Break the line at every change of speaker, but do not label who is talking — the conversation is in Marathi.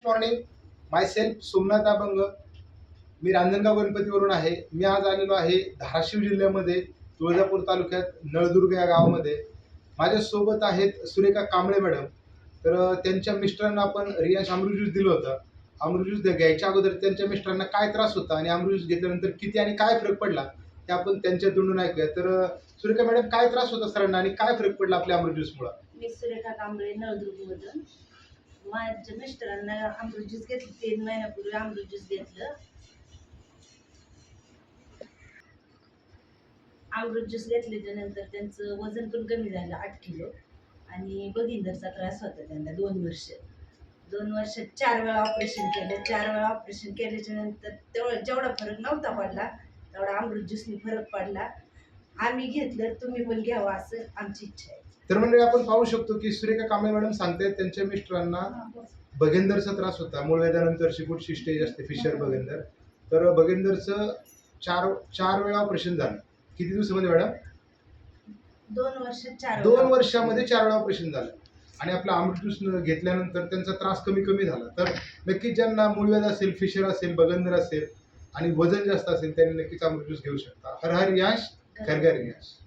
मॉर्निंग. माय सेल्फ सोमनाथ अभंग. मी रांजणगाव गणपतीवरून आहे. मी आज आलेलो आहे धाराशिव जिल्ह्यामध्ये तुळजापूर तालुक्यात नळदुर्ग या गावामध्ये. माझ्यासोबत आहेत सुरेखा कांबळे मॅडम. तर त्यांच्या मिस्टरांना आपण रियांश अमृत ज्यूस दिलं होतं. अमृत ज्यूस घ्यायच्या अगोदर त्यांच्या मिस्टरांना काय त्रास होता आणि अमृत ज्यूस घेतल्यानंतर किती आणि काय फरक पडला ते आपण त्यांच्या तोंडून ऐकूया. तर सुरेखा मॅडम, काय त्रास होता सरांना आणि काय फरक पडला आपल्या अमृत ज्यूसमुळे?
मी सुरेखा कांबळे नळदुर्गमधून. माझ्या मिस्टरांना अमृत ज्यूस घेतलं, 3 महिन्यापूर्वी अमृत ज्यूस घेतलं. अमृत ज्यूस घेतल्याच्या नंतर त्यांचं वजन पण कमी झालं 8 किलो. आणि बघिंदरचा त्रास होता त्यांना 2 वर्ष. 2 वर्षात 4 वेळा ऑपरेशन केलं. 4 वेळा ऑपरेशन केल्याच्या नंतर जेवढा फरक नव्हता पडला तेवढा अमृत ज्यूसनी फरक पडला. आम्ही घेतलं, तुम्ही पण घ्यावं असं आमची इच्छा आहे.
तर मंडळी, आपण पाहू शकतो की सुरेखा कांबळे मॅडम सांगतायत त्यांच्या मिस्टरांना बगेंदरचा त्रास होता. मूळव्याधानंतर शिपुटची स्टेज असते फिशर बगेंदर. तर बगेंदरचं चार वेळा ऑपरेशन झालं. किती दिवसामध्ये मॅडम?
2 वर्षात 4
2 वर्षामध्ये 4 वेळा ऑपरेशन झालं. आणि आपला अमृत ज्यूस घेतल्यानंतर त्यांचा त्रास कमी झाला. तर नक्कीच ज्यांना मूळव्याध असेल, फिशर असेल, बगेंदर असेल आणि वजन जास्त असेल त्यांनी नक्कीच अमृत ज्यूस घेऊ शकता. हर हर यश, घर घर यश.